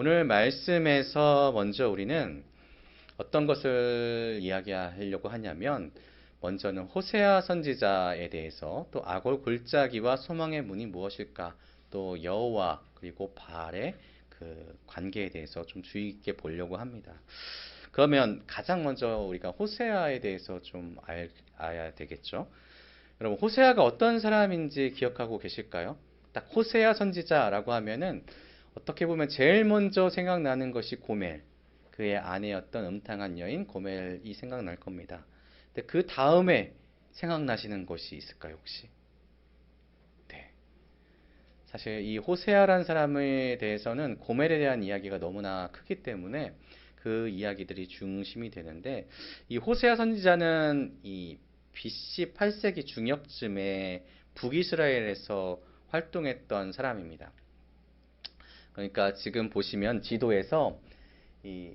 오늘 말씀에서 먼저 우리는 어떤 것을 이야기하려고 하냐면 먼저는 호세아 선지자에 대해서 또 아골 골짜기와 소망의 문이 무엇일까 또 여호와 그리고 바알의 그 관계에 대해서 좀 주의 있게 보려고 합니다. 그러면 가장 먼저 우리가 호세아에 대해서 좀 알아야 되겠죠. 여러분 호세아가 어떤 사람인지 기억하고 계실까요? 딱 호세아 선지자라고 하면은 어떻게 보면 제일 먼저 생각나는 것이 고멜, 그의 아내였던 음탕한 여인 고멜이 생각날 겁니다. 근데 그 다음에 생각나시는 것이 있을까요, 혹시? 네. 사실 이 호세아란 사람에 대해서는 고멜에 대한 이야기가 너무나 크기 때문에 그 이야기들이 중심이 되는데 이 호세아 선지자는 이 BC 8세기 중엽쯤에 북이스라엘에서 활동했던 사람입니다. 그러니까 지금 보시면 지도에서 이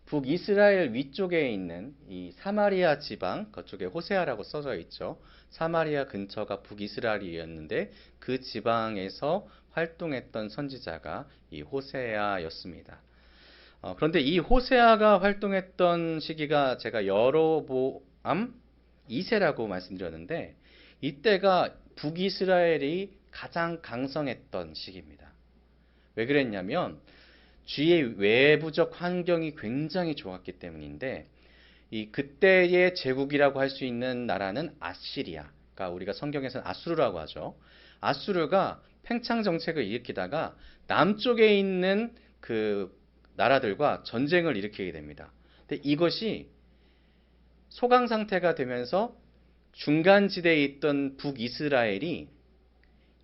북이스라엘 위쪽에 있는 이 사마리아 지방, 그쪽에 호세아라고 써져 있죠. 사마리아 근처가 북이스라엘이었는데 그 지방에서 활동했던 선지자가 이 호세아였습니다. 그런데 이 호세아가 활동했던 시기가 제가 여로보암 2세라고 말씀드렸는데 이때가 북이스라엘이 가장 강성했던 시기입니다. 왜 그랬냐면 주위의 외부적 환경이 굉장히 좋았기 때문인데 이 그때의 제국이라고 할 수 있는 나라는 아시리아, 그러니까 우리가 성경에서는 아수르라고 하죠. 아수르가 팽창 정책을 일으키다가 남쪽에 있는 그 나라들과 전쟁을 일으키게 됩니다. 근데 이것이 소강 상태가 되면서 중간 지대에 있던 북이스라엘이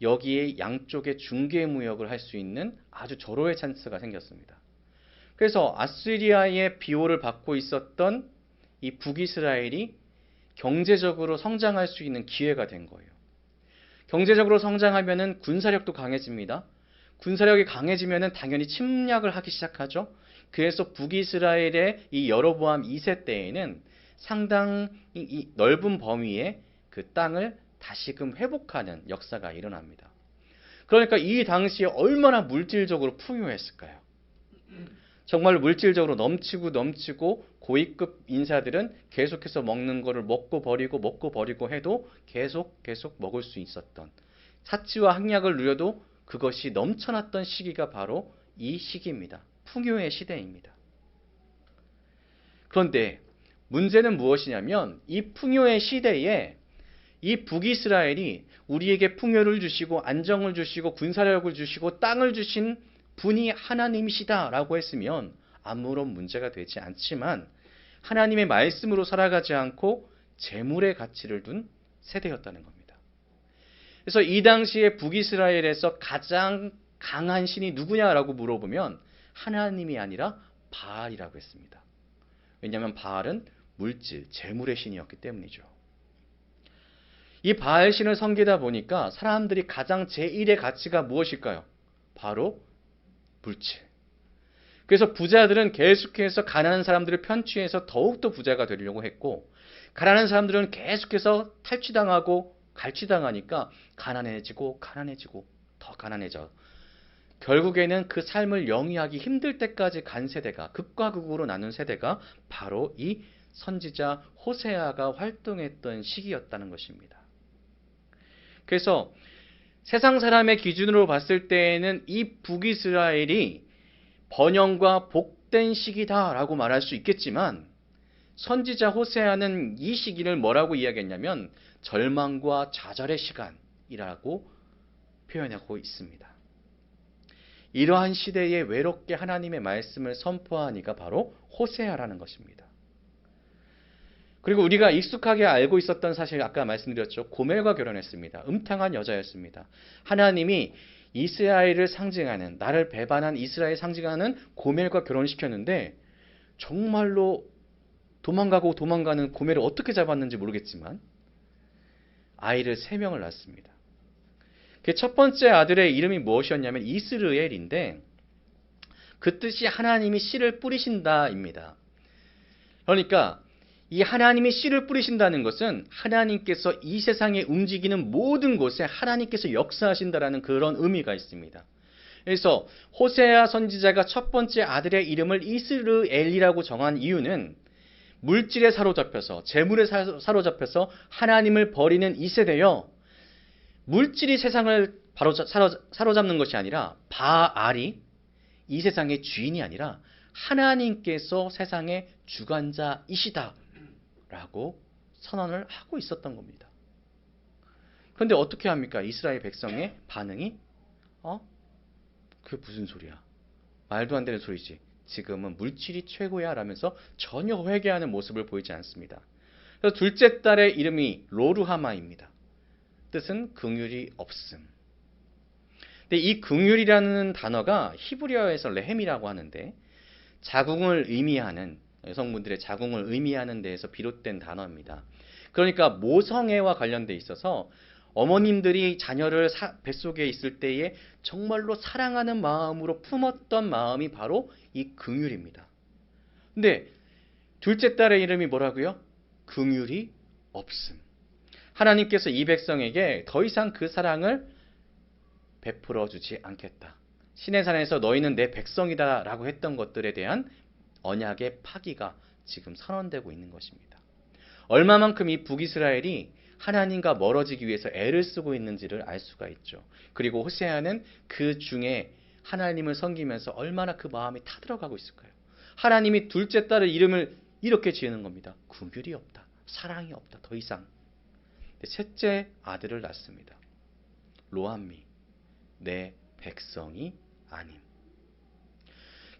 여기에 양쪽에 중개 무역을 할 수 있는 아주 절호의 찬스가 생겼습니다. 그래서 아시리아의 비호를 받고 있었던 이 북이스라엘이 경제적으로 성장할 수 있는 기회가 된 거예요. 경제적으로 성장하면은 군사력도 강해집니다. 군사력이 강해지면은 당연히 침략을 하기 시작하죠. 그래서 북이스라엘의 이 여로보암 2세 때에는 상당히 넓은 범위의 그 땅을 다시금 회복하는 역사가 일어납니다. 그러니까 이 당시에 얼마나 물질적으로 풍요했을까요? 정말 물질적으로 넘치고 고위급 인사들은 계속해서 먹는 거를 먹고 버리고 해도 계속 먹을 수 있었던 사치와 향락을 누려도 그것이 넘쳐났던 시기가 바로 이 시기입니다. 풍요의 시대입니다. 그런데 문제는 무엇이냐면 이 풍요의 시대에 이 북이스라엘이 우리에게 풍요를 주시고 안정을 주시고 군사력을 주시고 땅을 주신 분이 하나님이시다라고 했으면 아무런 문제가 되지 않지만 하나님의 말씀으로 살아가지 않고 재물의 가치를 둔 세대였다는 겁니다. 그래서 이 당시에 북이스라엘에서 가장 강한 신이 누구냐라고 물어보면 하나님이 아니라 바알이라고 했습니다. 왜냐하면 바알은 물질, 재물의 신이었기 때문이죠. 이 바알 신을 섬기다 보니까 사람들이 가장 제1의 가치가 무엇일까요? 바로 물질. 그래서 부자들은 계속해서 가난한 사람들을 편취해서 더욱더 부자가 되려고 했고 가난한 사람들은 계속해서 탈취당하고 갈취당하니까 가난해지고 더 가난해져. 결국에는 그 삶을 영위하기 힘들 때까지 간 세대가 극과 극으로 나눈 세대가 바로 이 선지자 호세아가 활동했던 시기였다는 것입니다. 그래서 세상 사람의 기준으로 봤을 때에는 이 북이스라엘이 번영과 복된 시기다라고 말할 수 있겠지만 선지자 호세아는 이 시기를 뭐라고 이야기했냐면 절망과 좌절의 시간이라고 표현하고 있습니다. 이러한 시대에 외롭게 하나님의 말씀을 선포한 이가 바로 호세아라는 것입니다. 그리고 우리가 익숙하게 알고 있었던 사실 아까 말씀드렸죠. 고멜과 결혼했습니다. 음탕한 여자였습니다. 하나님이 이스라엘을 상징하는 나를 배반한 이스라엘 상징하는 고멜과 결혼시켰는데 정말로 도망가는 고멜을 어떻게 잡았는지 모르겠지만 아이를 3명을 낳았습니다. 그 첫 번째 아들의 이름이 무엇이었냐면 이스르엘인데 그 뜻이 하나님이 씨를 뿌리신다입니다. 그러니까 이 하나님이 씨를 뿌리신다는 것은 하나님께서 이 세상에 움직이는 모든 곳에 하나님께서 역사하신다라는 그런 의미가 있습니다. 그래서 호세아 선지자가 첫 번째 아들의 이름을 이스르엘이라고 정한 이유는 물질에 사로잡혀서, 재물에 사로잡혀서 하나님을 버리는 이 세대여, 물질이 세상을 사로잡는 것이 아니라, 바알이 이 세상의 주인이 아니라 하나님께서 세상의 주관자이시다 라고 선언을 하고 있었던 겁니다. 그런데 어떻게 합니까? 이스라엘 백성의 반응이 그게 무슨 소리야? 말도 안 되는 소리지. 지금은 물질이 최고야 라면서 전혀 회개하는 모습을 보이지 않습니다. 그래서 둘째 딸의 이름이 로루하마입니다. 뜻은 긍휼이 없음. 근데 이 긍휼이라는 단어가 히브리어에서 레헴이라고 하는데 자궁을 의미하는, 여성분들의 자궁을 의미하는 데에서 비롯된 단어입니다. 그러니까 모성애와 관련돼 있어서 어머님들이 자녀를 뱃속에 있을 때에 정말로 사랑하는 마음으로 품었던 마음이 바로 이 긍휼입니다. 근데 둘째 딸의 이름이 뭐라고요? 긍휼이 없음. 하나님께서 이 백성에게 더 이상 그 사랑을 베풀어 주지 않겠다. 시내산에서 너희는 내 백성이다 라고 했던 것들에 대한 언약의 파기가 지금 선언되고 있는 것입니다. 얼마만큼 이 북이스라엘이 하나님과 멀어지기 위해서 애를 쓰고 있는지를 알 수가 있죠. 그리고 호세아는 그 중에 하나님을 섬기면서 얼마나 그 마음이 타들어가고 있을까요? 하나님이 둘째 딸의 이름을 이렇게 지으는 겁니다. 긍휼이 없다. 사랑이 없다. 더 이상. 셋째 아들을 낳습니다. 로암미. 내 백성이 아님.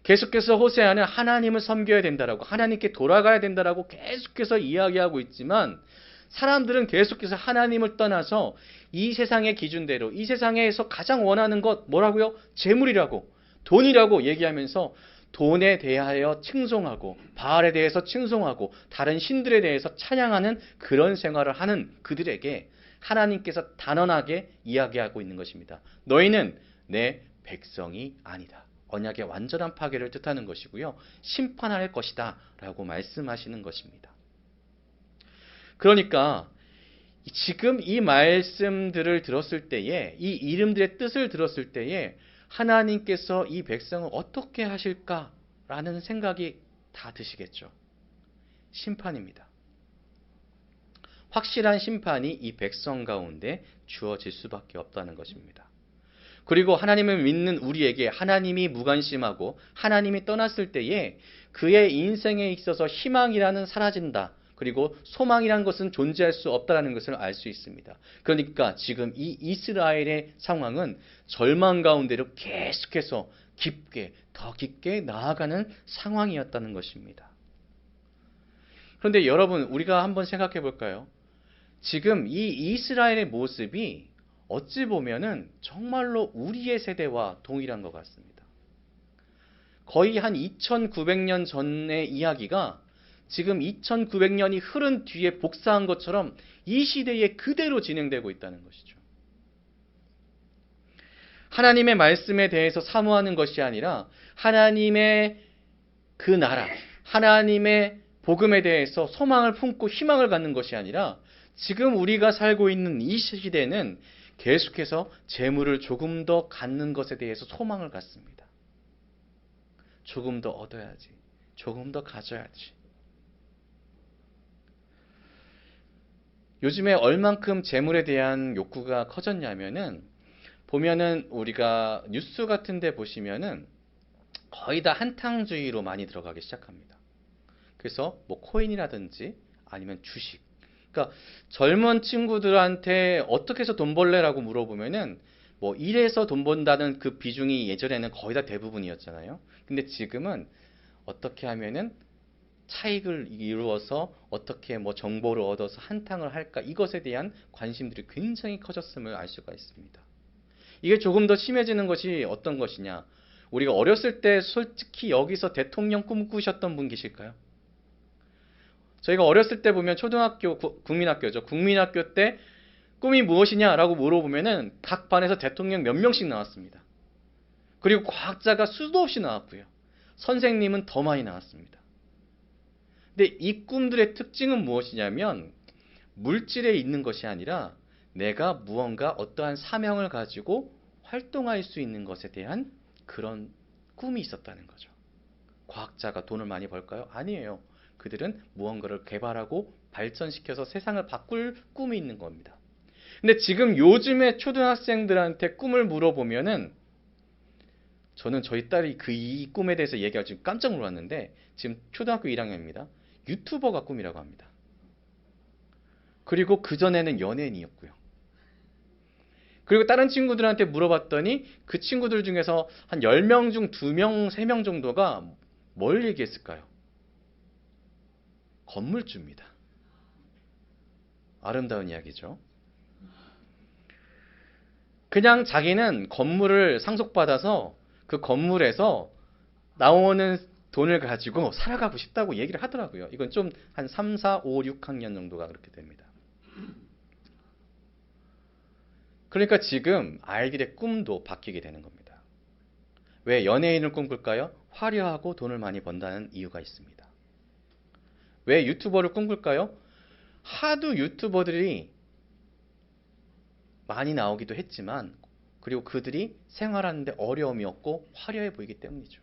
계속해서 호세아는 하나님을 섬겨야 된다라고, 하나님께 돌아가야 된다라고 계속해서 이야기하고 있지만 사람들은 계속해서 하나님을 떠나서 이 세상의 기준대로, 이 세상에서 가장 원하는 것 뭐라고요? 재물이라고, 돈이라고 얘기하면서 돈에 대하여 칭송하고 바알에 대해서 칭송하고 다른 신들에 대해서 찬양하는 그런 생활을 하는 그들에게 하나님께서 단언하게 이야기하고 있는 것입니다. 너희는 내 백성이 아니다. 언약의 완전한 파괴를 뜻하는 것이고요. 심판할 것이다 라고 말씀하시는 것입니다. 그러니까 지금 이 말씀들을 들었을 때에, 이 이름들의 뜻을 들었을 때에 하나님께서 이 백성을 어떻게 하실까라는 생각이 다 드시겠죠. 심판입니다. 확실한 심판이 이 백성 가운데 주어질 수밖에 없다는 것입니다. 그리고 하나님을 믿는 우리에게 하나님이 무관심하고 하나님이 떠났을 때에 그의 인생에 있어서 희망이라는 사라진다. 그리고 소망이라는 것은 존재할 수 없다는 것을 알 수 있습니다. 그러니까 지금 이 이스라엘의 상황은 절망 가운데로 계속해서 깊게, 더 깊게 나아가는 상황이었다는 것입니다. 그런데 여러분, 우리가 한번 생각해 볼까요? 지금 이 이스라엘의 모습이 어찌 보면은 정말로 우리의 세대와 동일한 것 같습니다. 거의 한 2900년 전의 이야기가 지금 2900년이 흐른 뒤에 복사한 것처럼 이 시대에 그대로 진행되고 있다는 것이죠. 하나님의 말씀에 대해서 사모하는 것이 아니라 하나님의 그 나라, 하나님의 복음에 대해서 소망을 품고 희망을 갖는 것이 아니라 지금 우리가 살고 있는 이 시대는 계속해서 재물을 조금 더 갖는 것에 대해서 소망을 갖습니다. 조금 더 얻어야지. 조금 더 가져야지. 요즘에 얼만큼 재물에 대한 욕구가 커졌냐면은 보면은 우리가 뉴스 같은 데 보시면은 거의 다 한탕주의로 많이 들어가기 시작합니다. 그래서 뭐 코인이라든지 아니면 주식. 그러니까 젊은 친구들한테 어떻게 해서 돈 벌래라고 물어보면은 뭐 일해서 돈 번다는 그 비중이 예전에는 거의 다 대부분이었잖아요. 근데 지금은 어떻게 하면은 차익을 이루어서 어떻게 뭐 정보를 얻어서 한탕을 할까, 이것에 대한 관심들이 굉장히 커졌음을 알 수가 있습니다. 이게 조금 더 심해지는 것이 어떤 것이냐? 우리가 어렸을 때 솔직히 여기서 대통령 꿈꾸셨던 분 계실까요? 저희가 어렸을 때 보면 초등학교, 국민학교죠. 국민학교 때 꿈이 무엇이냐라고 물어보면은 각 반에서 대통령 몇 명씩 나왔습니다. 그리고 과학자가 수도 없이 나왔고요. 선생님은 더 많이 나왔습니다. 근데 이 꿈들의 특징은 무엇이냐면 물질에 있는 것이 아니라 내가 무언가 어떠한 사명을 가지고 활동할 수 있는 것에 대한 그런 꿈이 있었다는 거죠. 과학자가 돈을 많이 벌까요? 아니에요. 그들은 무언가를 개발하고 발전시켜서 세상을 바꿀 꿈이 있는 겁니다. 근데 지금 요즘의 초등학생들한테 꿈을 물어보면은 저는 저희 딸이 이 꿈에 대해서 얘기하고 지금 깜짝 놀랐는데 지금 초등학교 1학년입니다. 유튜버가 꿈이라고 합니다. 그리고 그전에는 연예인이었고요. 그리고 다른 친구들한테 물어봤더니 그 친구들 중에서 한 10명 중 2명, 3명 정도가 뭘 얘기했을까요? 건물주입니다. 아름다운 이야기죠. 그냥 자기는 건물을 상속받아서 그 건물에서 나오는 돈을 가지고 살아가고 싶다고 얘기를 하더라고요. 이건 좀 한 3, 4, 5, 6학년 정도가 그렇게 됩니다. 그러니까 지금 아이들의 꿈도 바뀌게 되는 겁니다. 왜 연예인을 꿈꿀까요? 화려하고 돈을 많이 번다는 이유가 있습니다. 왜 유튜버를 꿈꿀까요? 하도 유튜버들이 많이 나오기도 했지만 그리고 그들이 생활하는데 어려움이 없고 화려해 보이기 때문이죠.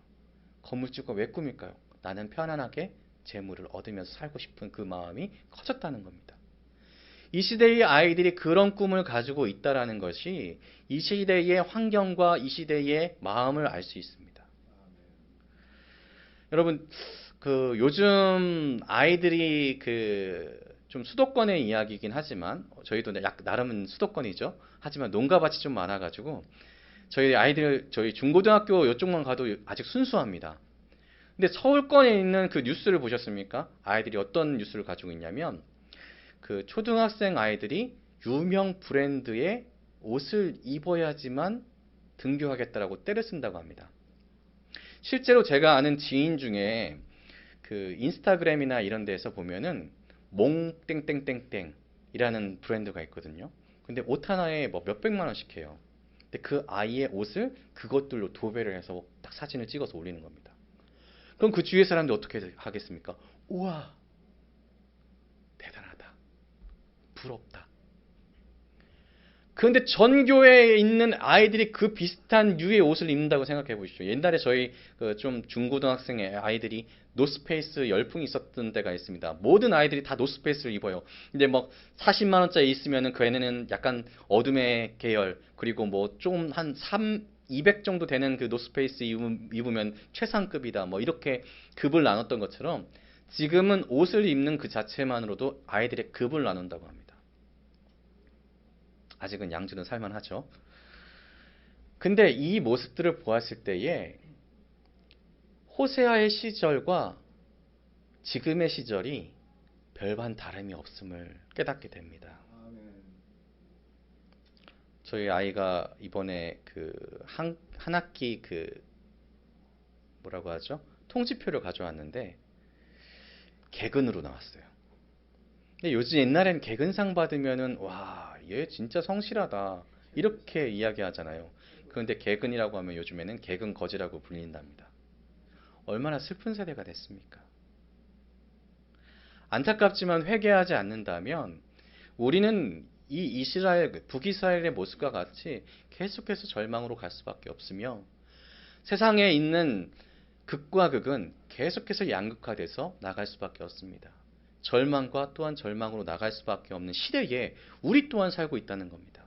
건물주가 왜 꿈일까요? 나는 편안하게 재물을 얻으면서 살고 싶은 그 마음이 커졌다는 겁니다. 이 시대의 아이들이 그런 꿈을 가지고 있다는 것이 이 시대의 환경과 이 시대의 마음을 알 수 있습니다. 여러분, 요즘 아이들이 좀 수도권의 이야기이긴 하지만 저희도 나름은 수도권이죠. 하지만 농가 밭이 좀 많아가지고 저희 중고등학교 이쪽만 가도 아직 순수합니다. 근데 서울권에 있는 그 뉴스를 보셨습니까? 아이들이 어떤 뉴스를 가지고 있냐면 그 초등학생 아이들이 유명 브랜드의 옷을 입어야지만 등교하겠다라고 떼를 쓴다고 합니다. 실제로 제가 아는 지인 중에 그 인스타그램이나 이런 데서 보면은 몽땡땡땡땡이라는 브랜드가 있거든요. 근데 옷 하나에 뭐 몇백만 원씩 해요. 근데 그 아이의 옷을 그것들로 도배를 해서 딱 사진을 찍어서 올리는 겁니다. 그럼 그 주위의 사람들이 어떻게 하겠습니까? 우와, 대단하다. 부럽다. 그런데 전교에 있는 아이들이 그 비슷한 류의 옷을 입는다고 생각해 보십시오. 옛날에 저희 좀 중고등학생의 아이들이 노스페이스 열풍이 있었던 때가 있습니다. 모든 아이들이 다 노스페이스를 입어요. 근데 뭐 40만 원짜리 있으면은 그 애는 약간 어둠의 계열 그리고 뭐 좀 한 200 정도 되는 그 노스페이스 입으면 최상급이다. 뭐 이렇게 급을 나눴던 것처럼 지금은 옷을 입는 그 자체만으로도 아이들의 급을 나눈다고 합니다. 아직은 양주는 살만하죠. 근데 이 모습들을 보았을 때에 호세아의 시절과 지금의 시절이 별반 다름이 없음을 깨닫게 됩니다. 저희 아이가 이번에 한 학기 뭐라고 하죠? 통지표를 가져왔는데 개근으로 나왔어요. 근데 요즘 옛날엔 개근상 받으면은 와, 얘 진짜 성실하다 이렇게 이야기하잖아요. 그런데 개근이라고 하면 요즘에는 개근 거지라고 불린답니다. 얼마나 슬픈 세대가 됐습니까? 안타깝지만 회개하지 않는다면 우리는 이 북이스라엘의 모습과 같이 계속해서 절망으로 갈 수밖에 없으며 세상에 있는 극과 극은 계속해서 양극화돼서 나갈 수밖에 없습니다. 절망과 또한 절망으로 나갈 수밖에 없는 시대에 우리 또한 살고 있다는 겁니다.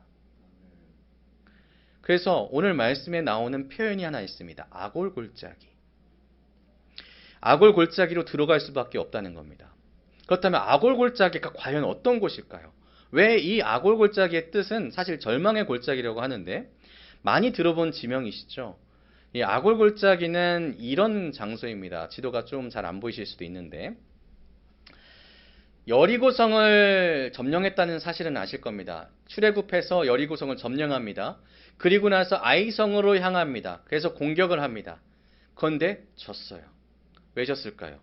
그래서 오늘 말씀에 나오는 표현이 하나 있습니다. 아골골짜기. 아골골짜기로 들어갈 수밖에 없다는 겁니다. 그렇다면 아골골짜기가 과연 어떤 곳일까요? 왜 이 아골골짜기의 뜻은 사실 절망의 골짜기라고 하는데 많이 들어본 지명이시죠? 이 아골골짜기는 이런 장소입니다. 지도가 좀 잘 안 보이실 수도 있는데 여리고성을 점령했다는 사실은 아실 겁니다. 출애굽해서 여리고성을 점령합니다. 그리고 나서 아이성으로 향합니다. 그래서 공격을 합니다. 그런데 졌어요. 왜 졌을까요?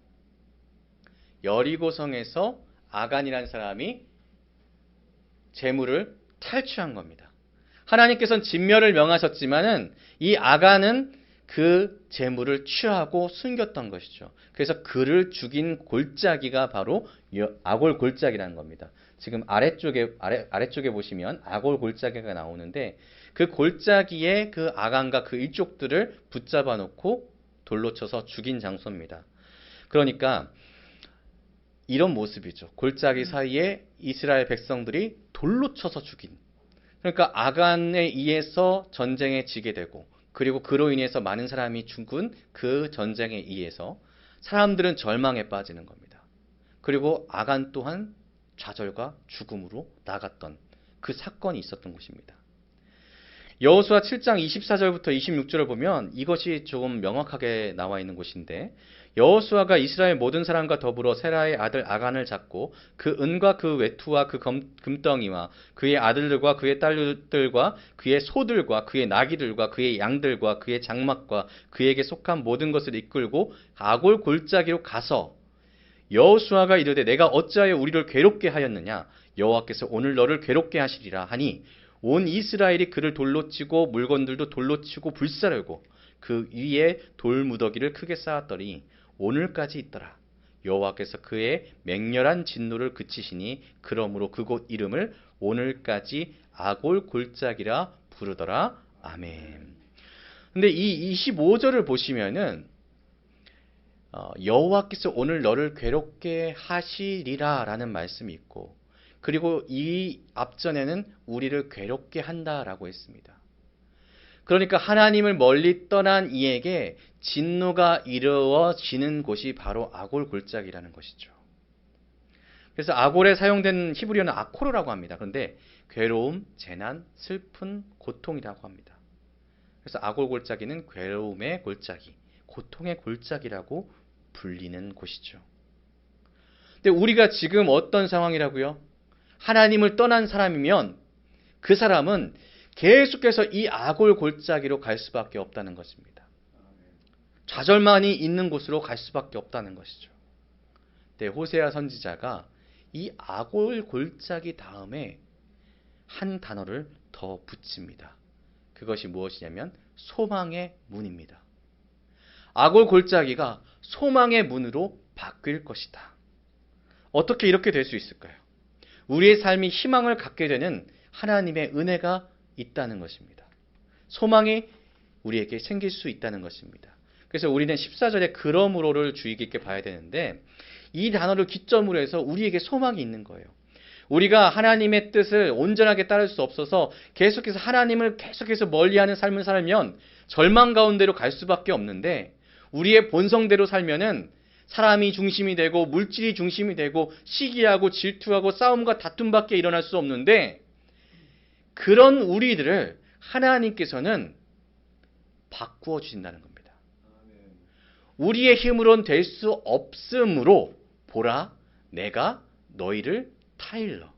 여리고성에서 아간이라는 사람이 재물을 탈취한 겁니다. 하나님께서는 진멸을 명하셨지만은 이 아간은 그 재물을 취하고 숨겼던 것이죠. 그래서 그를 죽인 골짜기가 바로 아골 골짜기라는 겁니다. 지금 아래쪽에 보시면 아골 골짜기가 나오는데 그 골짜기에 그 아간과 그 일족들을 붙잡아 놓고 돌로 쳐서 죽인 장소입니다. 그러니까 이런 모습이죠. 골짜기 사이에 이스라엘 백성들이 돌로 쳐서 죽인. 그러니까 아간에 의해서 전쟁에 지게 되고, 그리고 그로 인해서 많은 사람이 죽은 그 전쟁에 의해서 사람들은 절망에 빠지는 겁니다. 그리고 아간 또한 좌절과 죽음으로 나갔던 그 사건이 있었던 곳입니다. 여호수아 7장 24절부터 26절을 보면 이것이 조금 명확하게 나와 있는 곳인데, 여호수아가 이스라엘 모든 사람과 더불어 세라의 아들 아간을 잡고 그 은과 그 외투와 그 금덩이와 그의 아들들과 그의 딸들과 그의 소들과 그의 나귀들과 그의 양들과 그의 장막과 그에게 속한 모든 것을 이끌고 아골 골짜기로 가서 여호수아가 이르되 내가 어찌하여 우리를 괴롭게 하였느냐, 여호와께서 오늘 너를 괴롭게 하시리라 하니 온 이스라엘이 그를 돌로 치고 물건들도 돌로 치고 불사르고 그 위에 돌무더기를 크게 쌓았더니 오늘까지 있더라. 여호와께서 그의 맹렬한 진노를 그치시니 그러므로 그곳 이름을 오늘까지 아골 골짜기라 부르더라. 아멘. 근데 이 25절을 보시면은 여호와께서 오늘 너를 괴롭게 하시리라 라는 말씀이 있고, 그리고 이 앞전에는 우리를 괴롭게 한다라고 했습니다. 그러니까 하나님을 멀리 떠난 이에게 진노가 이루어지는 곳이 바로 아골 골짜기라는 것이죠. 그래서 아골에 사용된 히브리어는 아코르라고 합니다. 그런데 괴로움, 재난, 슬픈, 고통이라고 합니다. 그래서 아골 골짜기는 괴로움의 골짜기, 고통의 골짜기라고 불리는 곳이죠. 근데 우리가 지금 어떤 상황이라고요? 하나님을 떠난 사람이면 그 사람은 계속해서 이 아골 골짜기로 갈 수밖에 없다는 것입니다. 좌절만이 있는 곳으로 갈 수밖에 없다는 것이죠. 네, 호세아 선지자가 이 아골 골짜기 다음에 한 단어를 더 붙입니다. 그것이 무엇이냐면 소망의 문입니다. 아골 골짜기가 소망의 문으로 바뀔 것이다. 어떻게 이렇게 될 수 있을까요? 우리의 삶이 희망을 갖게 되는 하나님의 은혜가 있다는 것입니다. 소망이 우리에게 생길 수 있다는 것입니다. 그래서 우리는 14절에 그러므로를 주의 깊게 봐야 되는데, 이 단어를 기점으로 해서 우리에게 소망이 있는 거예요. 우리가 하나님의 뜻을 온전하게 따를 수 없어서 계속해서 하나님을 계속해서 멀리하는 삶을 살면 절망 가운데로 갈 수밖에 없는데, 우리의 본성대로 살면은 사람이 중심이 되고 물질이 중심이 되고 시기하고 질투하고 싸움과 다툼밖에 일어날 수 없는데, 그런 우리들을 하나님께서는 바꾸어 주신다는 겁니다. 우리의 힘으로는 될 수 없으므로 보라 내가 너희를 타일러.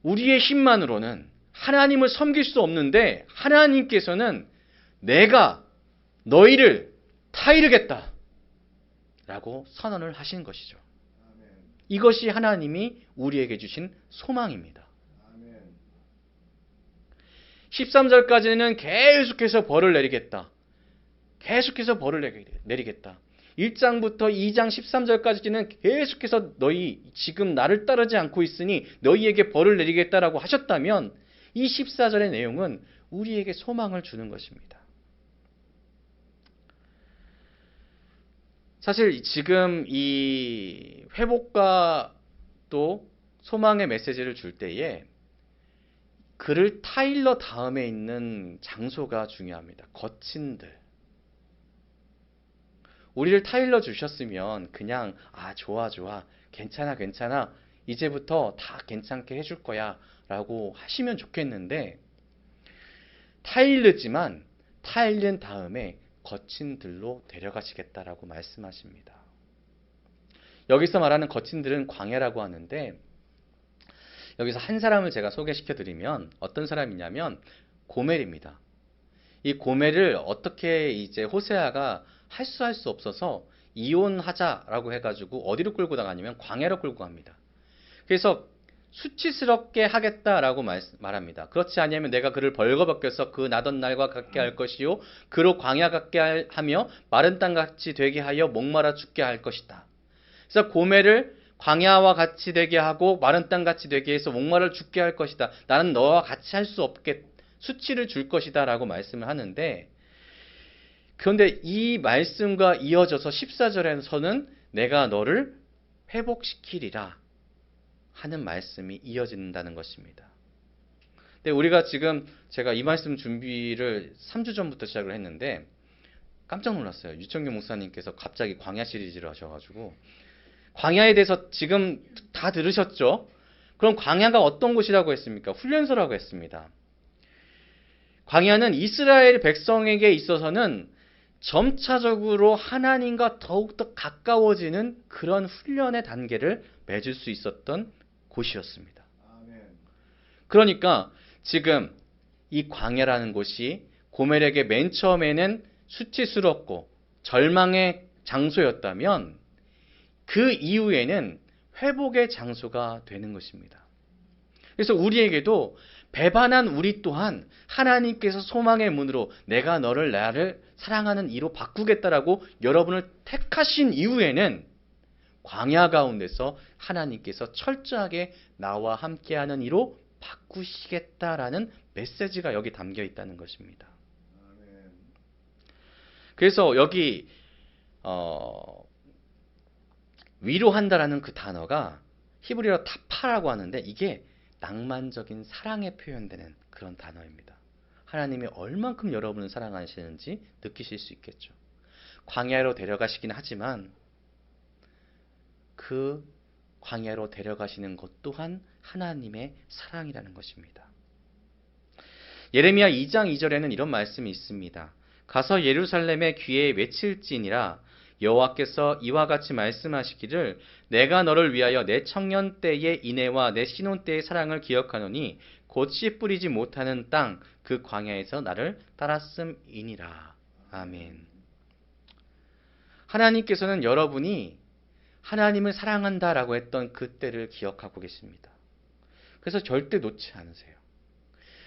우리의 힘만으로는 하나님을 섬길 수 없는데 하나님께서는 내가 너희를 타이르겠다 라고 선언을 하신 것이죠. 이것이 하나님이 우리에게 주신 소망입니다. 13절까지는 계속해서 벌을 내리겠다. 계속해서 벌을 내리겠다. 1장부터 2장 13절까지는 계속해서 너희 지금 나를 따르지 않고 있으니 너희에게 벌을 내리겠다라고 하셨다면, 이 14절의 내용은 우리에게 소망을 주는 것입니다. 사실 지금 이 회복과 또 소망의 메시지를 줄 때에 그를 타일러 다음에 있는 장소가 중요합니다. 거친들. 우리를 타일러 주셨으면 그냥 좋아 괜찮아 이제부터 다 괜찮게 해줄 거야 라고 하시면 좋겠는데, 타일르지만 타일른 다음에 거친들로 데려가시겠다라고 말씀하십니다. 여기서 말하는 거친들은 광야라고 하는데, 여기서 한 사람을 제가 소개시켜 드리면 어떤 사람이냐면 고멜입니다. 이 고멜을 어떻게 이제 호세아가 할 수 없어서 이혼하자라고 해가지고 어디로 끌고 나가냐면 광야로 끌고 갑니다. 그래서 수치스럽게 하겠다라고 말합니다. 그렇지 않으면 내가 그를 벌거벗겨서 그 나던 날과 같게 할 것이요 그로 광야 같게 하며 마른 땅같이 되게 하여 목마라 죽게 할 것이다. 그래서 고멜을 광야와 같이 되게 하고 마른 땅 같이 되게 해서 목마를 죽게 할 것이다. 나는 너와 같이 할 수 없게 수치를 줄 것이다 라고 말씀을 하는데, 그런데 이 말씀과 이어져서 14절에서는 내가 너를 회복시키리라 하는 말씀이 이어진다는 것입니다. 근데 우리가 지금 제가 이 말씀 준비를 3주 전부터 시작을 했는데 깜짝 놀랐어요. 유청규 목사님께서 갑자기 광야 시리즈를 하셔가지고, 광야에 대해서 지금 다 들으셨죠? 그럼 광야가 어떤 곳이라고 했습니까? 훈련소라고 했습니다. 광야는 이스라엘 백성에게 있어서는 점차적으로 하나님과 더욱더 가까워지는 그런 훈련의 단계를 맺을 수 있었던 곳이었습니다. 그러니까 지금 이 광야라는 곳이 고멜에게 맨 처음에는 수치스럽고 절망의 장소였다면 그 이후에는 회복의 장소가 되는 것입니다. 그래서 우리에게도 배반한 우리 또한 하나님께서 소망의 문으로 내가 너를 나를 사랑하는 이로 바꾸겠다라고 여러분을 택하신 이후에는 광야 가운데서 하나님께서 철저하게 나와 함께하는 이로 바꾸시겠다라는 메시지가 여기 담겨 있다는 것입니다. 그래서 여기 위로한다라는 그 단어가 히브리어로 타파라고 하는데 이게 낭만적인 사랑에 표현되는 그런 단어입니다. 하나님이 얼만큼 여러분을 사랑하시는지 느끼실 수 있겠죠. 광야로 데려가시긴 하지만 그 광야로 데려가시는 것 또한 하나님의 사랑이라는 것입니다. 예레미야 2장 2절에는 이런 말씀이 있습니다. 가서 예루살렘의 귀에 외칠지니라 여호와께서 이와 같이 말씀하시기를 내가 너를 위하여 내 청년 때의 인애와 내 신혼 때의 사랑을 기억하노니 곧 씨 뿌리지 못하는 땅 그 광야에서 나를 따랐음이니라. 아멘. 하나님께서는 여러분이 하나님을 사랑한다라고 했던 그 때를 기억하고 계십니다. 그래서 절대 놓지 않으세요.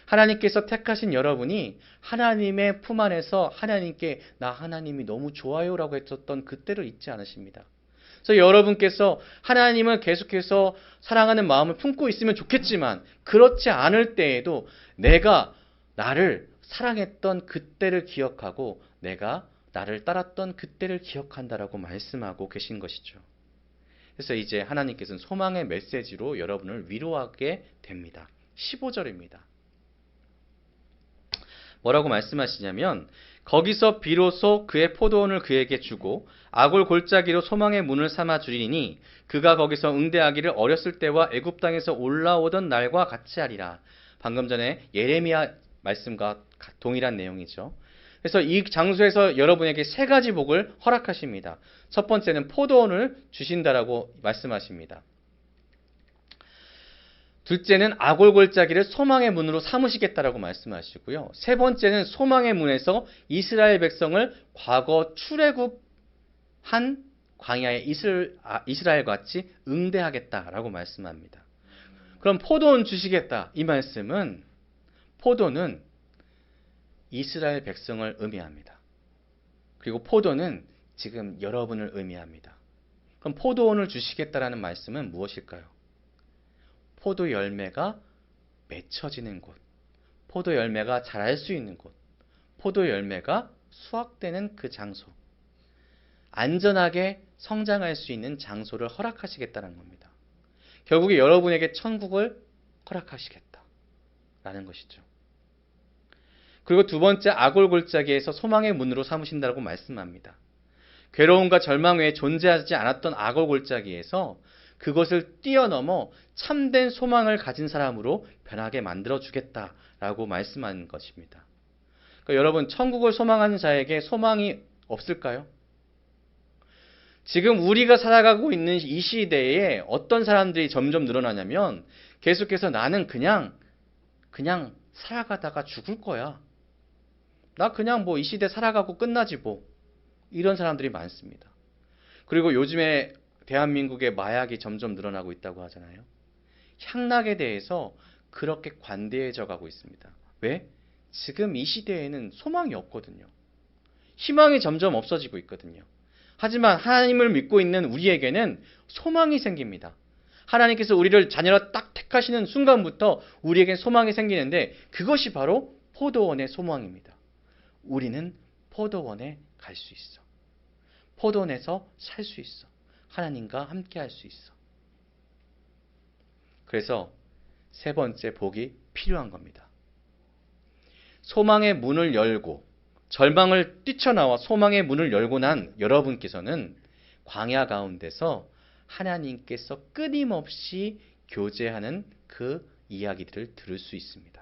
하나님께서 택하신 여러분이 하나님의 품 안에서 하나님께 나 하나님이 너무 좋아요라고 했었던 그때를 잊지 않으십니다. 그래서 여러분께서 하나님을 계속해서 사랑하는 마음을 품고 있으면 좋겠지만 그렇지 않을 때에도 내가 나를 사랑했던 그때를 기억하고 내가 나를 따랐던 그때를 기억한다라고 말씀하고 계신 것이죠. 그래서 이제 하나님께서는 소망의 메시지로 여러분을 위로하게 됩니다. 15절입니다. 뭐라고 말씀하시냐면 거기서 비로소 그의 포도원을 그에게 주고 아골 골짜기로 소망의 문을 삼아 주리니 그가 거기서 응대하기를 어렸을 때와 애굽 땅에서 올라오던 날과 같이 하리라. 방금 전에 예레미야 말씀과 동일한 내용이죠. 그래서 이 장소에서 여러분에게 세 가지 복을 허락하십니다. 첫 번째는 포도원을 주신다라고 말씀하십니다. 둘째는 아골 골짜기를 소망의 문으로 삼으시겠다라고 말씀하시고요. 세 번째는 소망의 문에서 이스라엘 백성을 과거 출애굽한 광야의 이스라엘 같이 응대하겠다라고 말씀합니다. 그럼 포도원 주시겠다 이 말씀은 포도는 이스라엘 백성을 의미합니다. 그리고 포도는 지금 여러분을 의미합니다. 그럼 포도원을 주시겠다라는 말씀은 무엇일까요? 포도 열매가 맺혀지는 곳, 포도 열매가 자랄 수 있는 곳, 포도 열매가 수확되는 그 장소, 안전하게 성장할 수 있는 장소를 허락하시겠다는 겁니다. 결국에 여러분에게 천국을 허락하시겠다라는 것이죠. 그리고 두 번째 아골 골짜기에서 소망의 문으로 삼으신다고 말씀합니다. 괴로움과 절망 외에 존재하지 않았던 아골 골짜기에서 그것을 뛰어넘어 참된 소망을 가진 사람으로 변하게 만들어주겠다라고 말씀하는 것입니다. 그러니까 여러분 천국을 소망하는 자에게 소망이 없을까요? 지금 우리가 살아가고 있는 이 시대에 어떤 사람들이 점점 늘어나냐면 계속해서 나는 그냥 살아가다가 죽을 거야. 나 그냥 이 시대 살아가고 끝나지 뭐. 이런 사람들이 많습니다. 그리고 요즘에 대한민국의 마약이 점점 늘어나고 있다고 하잖아요. 향락에 대해서 그렇게 관대해져 가고 있습니다. 왜? 지금 이 시대에는 소망이 없거든요. 희망이 점점 없어지고 있거든요. 하지만 하나님을 믿고 있는 우리에게는 소망이 생깁니다. 하나님께서 우리를 자녀로 딱 택하시는 순간부터 우리에겐 소망이 생기는데 그것이 바로 포도원의 소망입니다. 우리는 포도원에 갈 수 있어. 포도원에서 살 수 있어. 하나님과 함께 할 수 있어. 그래서 세 번째 복이 필요한 겁니다. 소망의 문을 열고 절망을 뛰쳐나와 소망의 문을 열고 난 여러분께서는 광야 가운데서 하나님께서 끊임없이 교제하는 그 이야기들을 들을 수 있습니다.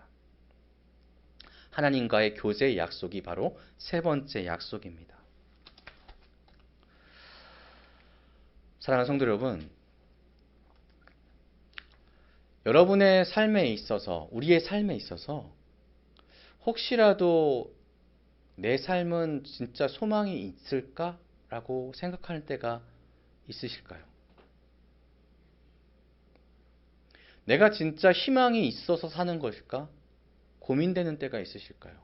하나님과의 교제의 약속이 바로 세 번째 약속입니다. 사랑하는 성도 여러분, 여러분의 삶에 있어서, 우리의 삶에 있어서 혹시라도 내 삶은 진짜 소망이 있을까라고 생각하는 때가 있으실까요? 내가 진짜 희망이 있어서 사는 것일까? 고민되는 때가 있으실까요?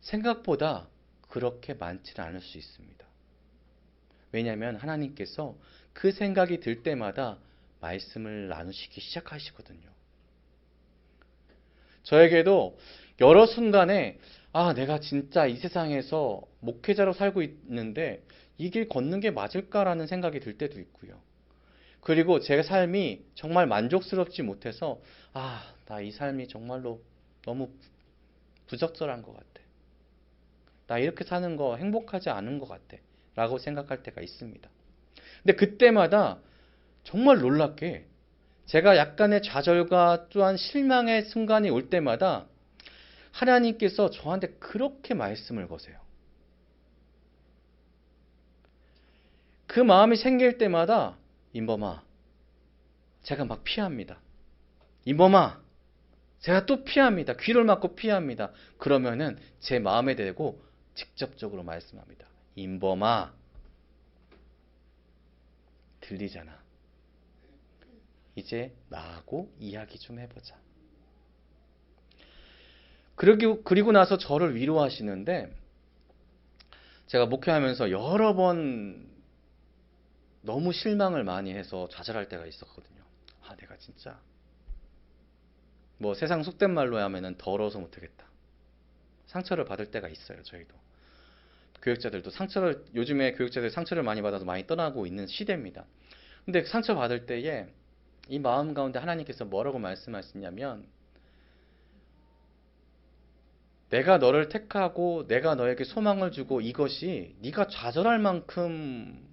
생각보다 그렇게 많지는 않을 수 있습니다. 왜냐하면 하나님께서 그 생각이 들 때마다 말씀을 나누시기 시작하시거든요. 저에게도 여러 순간에 내가 진짜 이 세상에서 목회자로 살고 있는데 이 길 걷는 게 맞을까라는 생각이 들 때도 있고요. 그리고 제 삶이 정말 만족스럽지 못해서 나 이 삶이 정말로 너무 부적절한 것 같아. 나 이렇게 사는 거 행복하지 않은 것 같아. 라고 생각할 때가 있습니다. 근데 그때마다 정말 놀랍게 제가 약간의 좌절과 또한 실망의 순간이 올 때마다 하나님께서 저한테 그렇게 말씀을 거세요. 그 마음이 생길 때마다 인범아, 제가 막 피합니다. 인범아, 제가 또 피합니다. 귀를 막고 피합니다. 그러면은 제 마음에 대고 직접적으로 말씀합니다. 인범아, 들리잖아. 이제 나하고 이야기 좀 해보자. 그리고 나서 저를 위로하시는데 제가 목회하면서 여러 번 너무 실망을 많이 해서 좌절할 때가 있었거든요. 내가 진짜 세상 속된 말로 하면은 더러워서 못하겠다. 상처를 받을 때가 있어요. 저희도 교육자들도 요즘에 교육자들 상처를 많이 받아서 많이 떠나고 있는 시대입니다. 근데 상처 받을 때에 이 마음 가운데 하나님께서 뭐라고 말씀하시냐면 내가 너를 택하고 내가 너에게 소망을 주고 이것이 네가 좌절할 만큼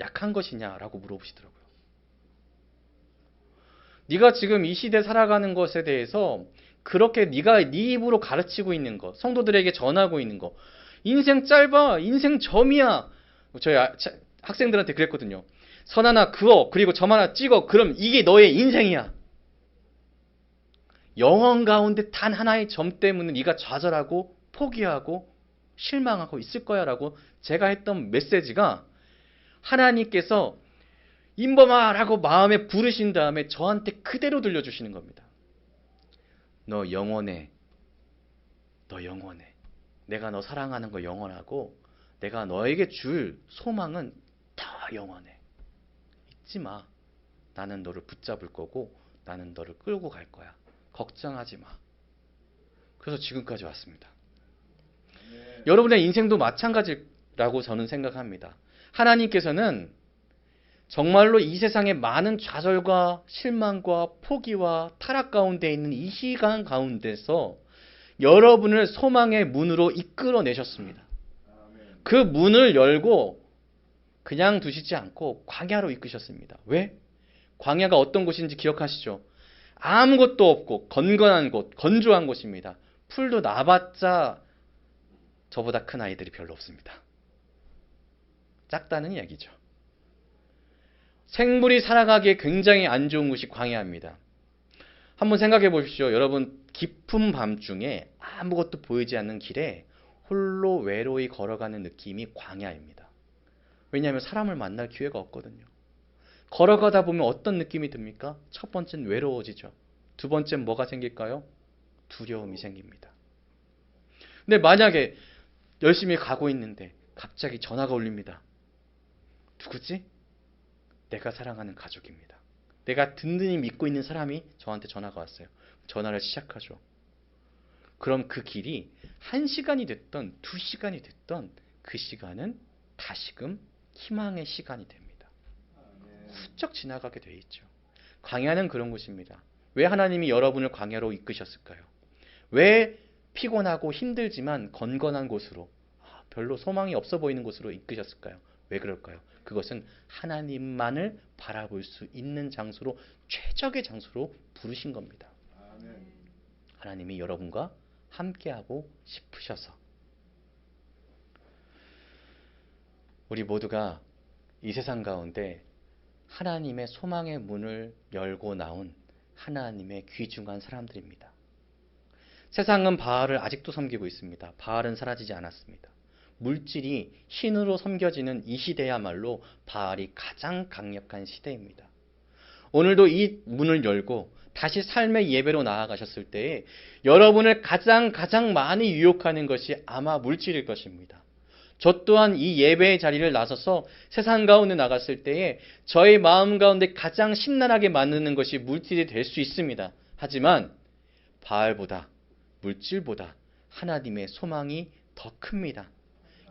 약한 것이냐라고 물어보시더라고요. 네가 지금 이 시대 살아가는 것에 대해서 그렇게 네가 네 입으로 가르치고 있는 것, 성도들에게 전하고 있는 것, 인생 짧아, 인생 점이야. 저희 학생들한테 그랬거든요. 선 하나 그어, 그리고 점 하나 찍어. 그럼 이게 너의 인생이야. 영혼 가운데 단 하나의 점 때문에 네가 좌절하고 포기하고 실망하고 있을 거야 라고 제가 했던 메시지가 하나님께서 인범아라고 마음에 부르신 다음에 저한테 그대로 들려주시는 겁니다. 너 영원해. 너 영원해. 내가 너 사랑하는 거 영원하고 내가 너에게 줄 소망은 다 영원해. 잊지 마. 나는 너를 붙잡을 거고 나는 너를 끌고 갈 거야. 걱정하지 마. 그래서 지금까지 왔습니다. 네. 여러분의 인생도 마찬가지라고 저는 생각합니다. 하나님께서는 정말로 이 세상의 많은 좌절과 실망과 포기와 타락 가운데 있는 이 시간 가운데서 여러분을 소망의 문으로 이끌어내셨습니다. 그 문을 열고 그냥 두시지 않고 광야로 이끄셨습니다. 왜? 광야가 어떤 곳인지 기억하시죠? 아무것도 없고 건건한 곳, 건조한 곳입니다. 풀도 나봤자 저보다 큰 아이들이 별로 없습니다. 작다는 이야기죠. 생물이 살아가기에 굉장히 안 좋은 곳이 광야입니다. 한번 생각해 보십시오. 여러분, 깊은 밤중에 아무것도 보이지 않는 길에 홀로 외로이 걸어가는 느낌이 광야입니다. 왜냐하면 사람을 만날 기회가 없거든요. 걸어가다 보면 어떤 느낌이 듭니까? 첫 번째는 외로워지죠. 두 번째는 뭐가 생길까요? 두려움이 생깁니다. 근데 만약에 열심히 가고 있는데 갑자기 전화가 울립니다. 누구지? 내가 사랑하는 가족입니다. 내가 든든히 믿고 있는 사람이 저한테 전화가 왔어요. 전화를 시작하죠. 그럼 그 길이 1시간이 됐던 2시간이 됐던 그 시간은 다시금 희망의 시간이 됩니다. 훌쩍 지나가게 돼 있죠. 광야는 그런 곳입니다. 왜 하나님이 여러분을 광야로 이끄셨을까요? 왜 피곤하고 힘들지만 건건한 곳으로, 별로 소망이 없어 보이는 곳으로 이끄셨을까요? 왜 그럴까요? 그것은 하나님만을 바라볼 수 있는 장소로, 최적의 장소로 부르신 겁니다. 하나님이 여러분과 함께하고 싶으셔서. 우리 모두가 이 세상 가운데 하나님의 소망의 문을 열고 나온 하나님의 귀중한 사람들입니다. 세상은 바알을 아직도 섬기고 있습니다. 바알은 사라지지 않았습니다. 물질이 신으로 섬겨지는 이 시대야말로 바알이 가장 강력한 시대입니다. 오늘도 이 문을 열고 다시 삶의 예배로 나아가셨을 때에 여러분을 가장 많이 유혹하는 것이 아마 물질일 것입니다. 저 또한 이 예배의 자리를 나서서 세상 가운데 나갔을 때에 저의 마음 가운데 가장 심란하게 만드는 것이 물질이 될 수 있습니다. 하지만 바알보다, 물질보다 하나님의 소망이 더 큽니다.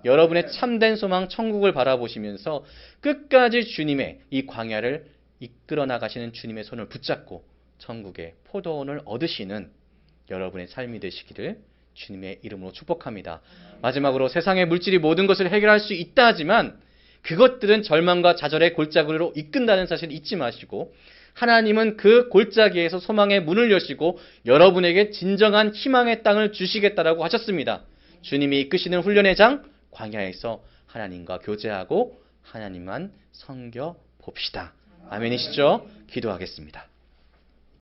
여러분의 참된 소망 천국을 바라보시면서 끝까지 주님의 이 광야를 이끌어 나가시는 주님의 손을 붙잡고 천국의 포도원을 얻으시는 여러분의 삶이 되시기를 주님의 이름으로 축복합니다. 마지막으로 세상의 물질이 모든 것을 해결할 수 있다 하지만 그것들은 절망과 좌절의 골짜기로 이끈다는 사실을 잊지 마시고 하나님은 그 골짜기에서 소망의 문을 여시고 여러분에게 진정한 희망의 땅을 주시겠다라고 하셨습니다. 주님이 이끄시는 훈련의 장 광야에서 하나님과 교제하고 하나님만 섬겨 봅시다. 아멘이시죠? 기도하겠습니다.